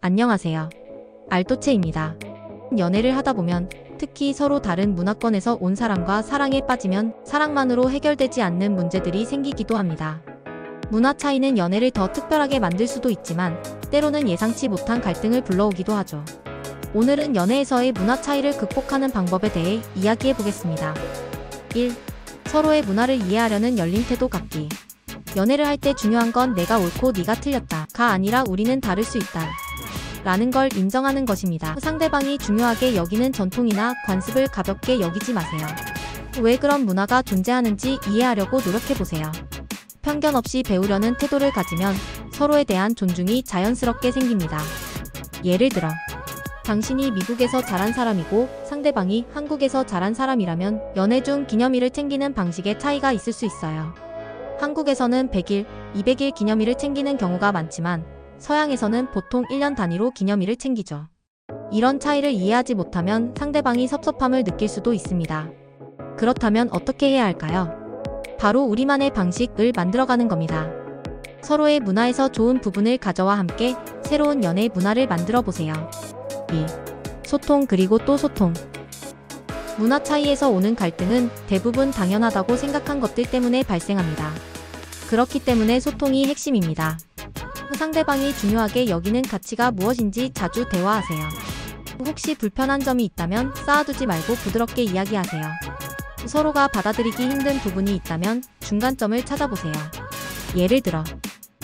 안녕하세요. 알토체입니다. 연애를 하다 보면 특히 서로 다른 문화권에서 온 사람과 사랑에 빠지면 사랑만으로 해결되지 않는 문제들이 생기기도 합니다. 문화 차이는 연애를 더 특별하게 만들 수도 있지만 때로는 예상치 못한 갈등을 불러오기도 하죠. 오늘은 연애에서의 문화 차이를 극복하는 방법에 대해 이야기해 보겠습니다. 1. 서로의 문화를 이해하려는 열린 태도 갖기. 연애를 할 때 중요한 건 내가 옳고 네가 틀렸다가 아니라 우리는 다를 수 있다 라는 걸 인정하는 것입니다. 상대방이 중요하게 여기는 전통이나 관습을 가볍게 여기지 마세요. 왜 그런 문화가 존재하는지 이해하려고 노력해보세요. 편견 없이 배우려는 태도를 가지면 서로에 대한 존중이 자연스럽게 생깁니다. 예를 들어 당신이 미국에서 자란 사람이고 상대방이 한국에서 자란 사람이라면 연애 중 기념일을 챙기는 방식에 차이가 있을 수 있어요. 한국에서는 100일, 200일 기념일을 챙기는 경우가 많지만 서양에서는 보통 1년 단위로 기념일을 챙기죠. 이런 차이를 이해하지 못하면 상대방이 섭섭함을 느낄 수도 있습니다. 그렇다면 어떻게 해야 할까요? 바로 우리만의 방식을 만들어가는 겁니다. 서로의 문화에서 좋은 부분을 가져와 함께 새로운 연애 문화를 만들어 보세요. 2. 소통 그리고 또 소통. 문화 차이에서 오는 갈등은 대부분 당연하다고 생각한 것들 때문에 발생합니다. 그렇기 때문에 소통이 핵심입니다. 상대방이 중요하게 여기는 가치가 무엇인지 자주 대화하세요. 혹시 불편한 점이 있다면 쌓아두지 말고 부드럽게 이야기하세요. 서로가 받아들이기 힘든 부분이 있다면 중간점을 찾아보세요. 예를 들어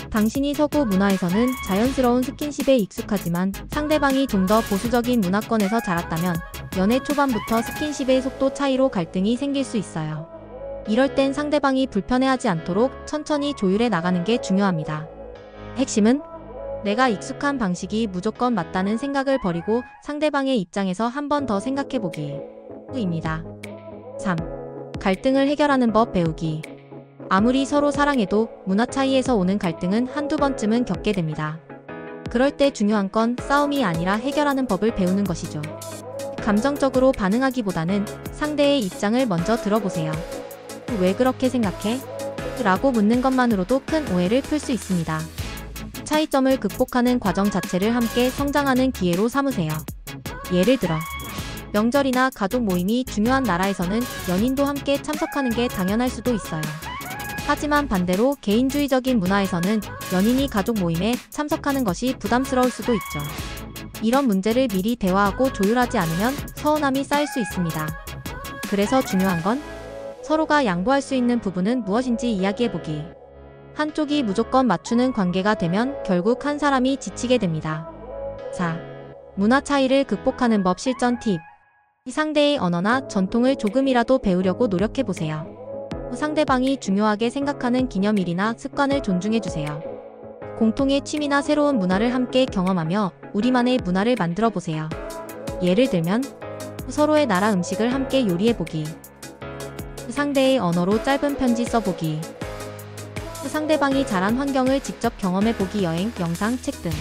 당신이 서구 문화에서는 자연스러운 스킨십에 익숙하지만 상대방이 좀 더 보수적인 문화권에서 자랐다면 연애 초반부터 스킨십의 속도 차이로 갈등이 생길 수 있어요. 이럴 땐 상대방이 불편해하지 않도록 천천히 조율해 나가는 게 중요합니다. 핵심은 내가 익숙한 방식이 무조건 맞다는 생각을 버리고 상대방의 입장에서 한 번 더 생각해보기 입니다. 3. 갈등을 해결하는 법 배우기. 아무리 서로 사랑해도 문화 차이에서 오는 갈등은 한두 번쯤은 겪게 됩니다. 그럴 때 중요한 건 싸움이 아니라 해결하는 법을 배우는 것이죠. 감정적으로 반응하기보다는 상대의 입장을 먼저 들어보세요. 왜 그렇게 생각해? 라고 묻는 것만으로도 큰 오해를 풀 수 있습니다. 차이점을 극복하는 과정 자체를 함께 성장하는 기회로 삼으세요. 예를 들어 명절이나 가족 모임이 중요한 나라에서는 연인도 함께 참석하는 게 당연할 수도 있어요. 하지만 반대로 개인주의적인 문화에서는 연인이 가족 모임에 참석하는 것이 부담스러울 수도 있죠. 이런 문제를 미리 대화하고 조율하지 않으면 서운함이 쌓일 수 있습니다. 그래서 중요한 건 서로가 양보할 수 있는 부분은 무엇인지 이야기해보기. 한쪽이 무조건 맞추는 관계가 되면 결국 한 사람이 지치게 됩니다. 4. 문화 차이를 극복하는 법 실전 팁. 상대의 언어나 전통을 조금이라도 배우려고 노력해보세요. 상대방이 중요하게 생각하는 기념일이나 습관을 존중해주세요. 공통의 취미나 새로운 문화를 함께 경험하며 우리만의 문화를 만들어보세요. 예를 들면 서로의 나라 음식을 함께 요리해보기. 상대의 언어로 짧은 편지 써보기. 상대방이 자란 환경을 직접 경험해보기. 여행, 영상, 책 등.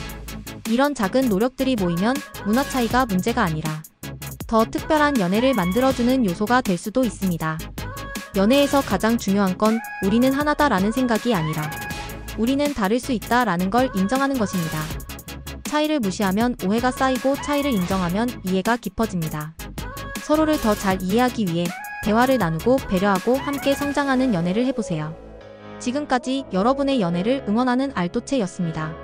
이런 작은 노력들이 모이면 문화 차이가 문제가 아니라 더 특별한 연애를 만들어주는 요소가 될 수도 있습니다. 연애에서 가장 중요한 건 우리는 하나다 라는 생각이 아니라 우리는 다를 수 있다 라는 걸 인정하는 것입니다. 차이를 무시하면 오해가 쌓이고 차이를 인정하면 이해가 깊어집니다. 서로를 더 잘 이해하기 위해 대화를 나누고 배려하고 함께 성장하는 연애를 해보세요. 지금까지 여러분의 연애를 응원하는 알토체였습니다.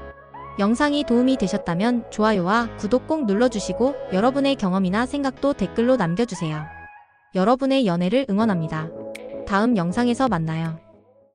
영상이 도움이 되셨다면 좋아요와 구독 꼭 눌러주시고 여러분의 경험이나 생각도 댓글로 남겨주세요. 여러분의 연애를 응원합니다. 다음 영상에서 만나요.